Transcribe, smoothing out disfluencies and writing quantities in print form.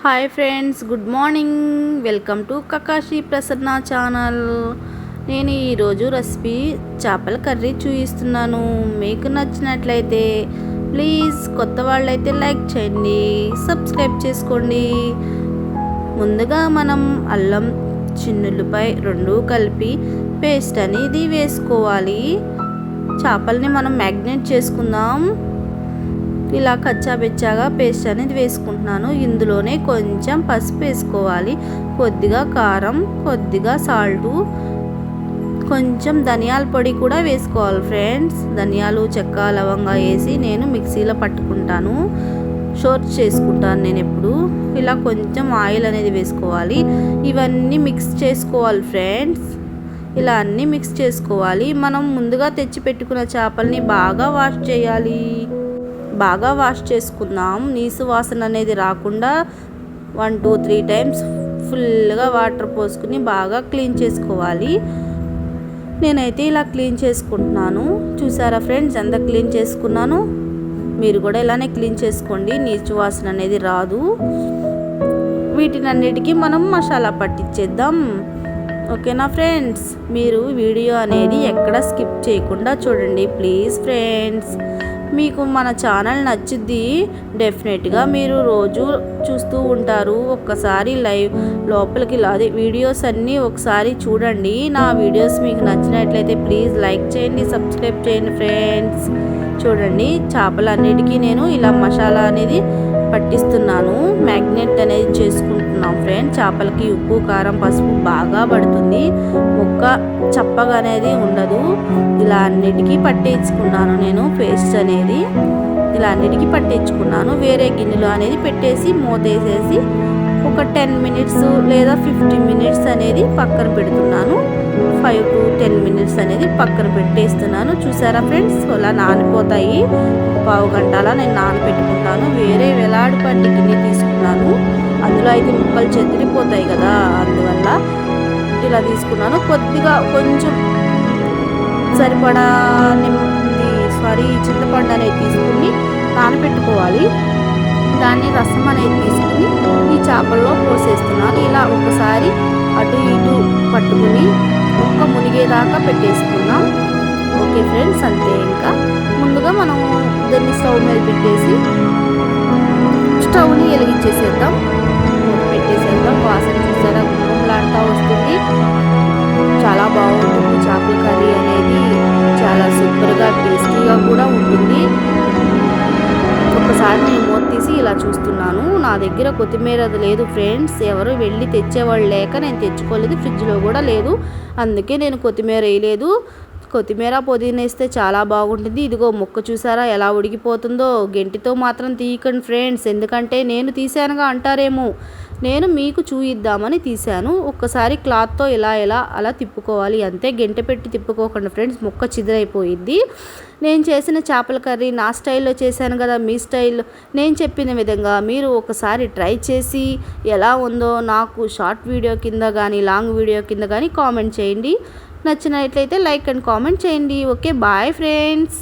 Hi friends, good morning. Welcome to Kakashi Prasanna channel. నేను ఈరోజు recipe చేపల కర్రీ చూపిస్తున్నాను. మీకు నచ్చినట్లయితే ప్లీజ్ కొత్త వాళ్ళైతే లైక్ చేయండి, సబ్స్క్రైబ్ చేసుకోండి. ముందుగా మనం అల్లం, చిన్నులపై రెండు కలిపి పేస్ట్ అనేది వేసుకోవాలి. చేపల్ని మనం మ్యాగ్నేట్ చేసుకుందాం. ఇలా కచ్చాబెచ్చాగా పేస్ట్ అనేది వేసుకుంటున్నాను. ఇందులోనే కొంచెం పసుపు వేసుకోవాలి, కొద్దిగా కారం, కొద్దిగా సాల్టు, కొంచెం ధనియాల పొడి కూడా వేసుకోవాలి ఫ్రెండ్స్. ధనియాలు, చెక్క, లవంగా వేసి నేను మిక్సీలో పట్టుకుంటాను, షోర్ చేసుకుంటాను నేను ఎప్పుడు. ఇలా కొంచెం ఆయిల్ అనేది వేసుకోవాలి. ఇవన్నీ మిక్స్ చేసుకోవాలి ఫ్రెండ్స్. ఇలా అన్నీ మిక్స్ చేసుకోవాలి. మనం ముందుగా తెచ్చి పెట్టుకున్న చేపల్ని బాగా వాష్ చేయాలి. బాగా వాష్ చేసుకుందాం. నీసు వాసన అనేది రాకుండా 1, 2, 3 టైమ్స్ ఫుల్గా వాటర్ పోసుకుని బాగా క్లీన్ చేసుకోవాలి. నేనైతే ఇలా క్లీన్ చేసుకుంటున్నాను. చూసారా ఫ్రెండ్స్ ఎంత క్లీన్ చేసుకున్నాను? మీరు కూడా ఇలానే క్లీన్ చేసుకోండి, నీచు వాసన అనేది రాదు. వీటినన్నిటికీ మనం మసాలా పట్టించేద్దాం. ఓకేనా ఫ్రెండ్స్? మీరు వీడియో అనేది ఎక్కడ స్కిప్ చేయకుండా చూడండి ప్లీజ్ ఫ్రెండ్స్. మీకు మన ఛానల్ నచ్చుద్ది, డెఫినెట్గా మీరు రోజు చూస్తూ ఉంటారు. ఒక్కసారి లైవ్ లోపలికి అదే వీడియోస్ అన్నీ ఒకసారి చూడండి. నా వీడియోస్ మీకు నచ్చినట్లయితే ప్లీజ్ లైక్ చేయండి, సబ్స్క్రైబ్ చేయండి ఫ్రెండ్స్. చూడండి, చేపలన్నిటికీ నేను ఇలా మసాలా అనేది పట్టిస్తున్నాను, మ్యాగ్నెట్ అనేది చేసుకుంటున్నాం ఫ్రెండ్స్. చేపలకి ఉప్పు, కారం, పసుపు బాగా పడుతుంది, ముక్క చప్పగా అనేది ఉండదు. ఇలా అన్నిటికీ పట్టించుకున్నాను నేను పేస్ట్ అనేది. ఇలా అన్నిటికీ పట్టించుకున్నాను. వేరే గిన్నెలో అనేది పెట్టేసి మూత వేసేసి ఒక 10 మినిట్స్ లేదా 15 మినిట్స్ అనేది పక్కన పెడుతున్నాను. 5 to 10 మినిట్స్ అనేది పక్కన పెట్టేస్తున్నాను. చూసారా ఫ్రెండ్స్, అలా నానిపోతాయి. పావు గంట అలా నేను నానబెట్టుకుంటాను. వేరే వెలాడిపట్టి గిన్నె తీసుకున్నాను, అందులో అయితే ముక్కలు చెదిరిపోతాయి కదా, అందువల్ల ఇలా తీసుకున్నాను. కొద్దిగా కొంచెం సరిపడా చింతపండు అనేది తీసుకుని నానబెట్టుకోవాలి. దాన్ని రసం అనేది తీసుకుని ఈ చేపల్లో పోసేస్తున్నాను. ఇలా ఒకసారి అటు ఇటు పట్టుకుని ముక్క మునిగేదాకా పెట్టేసుకున్నాం. ఓకే ఫ్రెండ్స్, అంతే. ఇంకా ముందుగా మనం దాన్ని స్టవ్ మీద పెట్టేసి స్టవ్ని వెలిగించేసేద్దాం, పెట్టేసేద్దాం. వాసన చూసారా గుమ్మలాడుతూ వస్తుంది. చాలా బాగుంటుంది చేపల కర్రీ అనేది, చాలా సూపర్గా టేస్టీగా కూడా ఉంటుంది. ఒకసారి నేను మూత తీసి ఇలా చూస్తున్నాను. నా దగ్గర కొత్తిమీర అది లేదు ఫ్రెండ్స్, ఎవరు వెళ్ళి తెచ్చేవాళ్ళు లేక నేను తెచ్చుకోలేదు, ఫ్రిడ్జ్లో కూడా లేదు, అందుకే నేను కొత్తిమీర వేయలేదు. కొత్తిమీర, పుదీనా వేస్తే చాలా బాగుంటుంది. ఇదిగో ముక్క చూసారా ఎలా ఉడికిపోతుందో. గెంటితో మాత్రం తీయకండి ఫ్రెండ్స్, ఎందుకంటే నేను తీసానుగా అంటారేమో, నేను మీకు చూయిద్దామని తీశాను. ఒక్కసారి క్లాత్తో ఇలా అలా తిప్పుకోవాలి అంతే, గెంటె పెట్టి తిప్పుకోకండి ఫ్రెండ్స్, ముక్క చిదిరైపోయిద్ది. నేను చేసిన చేపల కర్రీ నా స్టైల్లో చేశాను కదా, మీ స్టైల్లో నేను చెప్పిన విధంగా మీరు ఒకసారి ట్రై చేసి ఎలా ఉందో నాకు షార్ట్ వీడియో కింద కానీ లాంగ్ వీడియో కింద కానీ కామెంట్ చేయండి. నచ్చినట్లయితే లైక్ అండ్ కామెంట్ చేయండి. Okay, bye friends.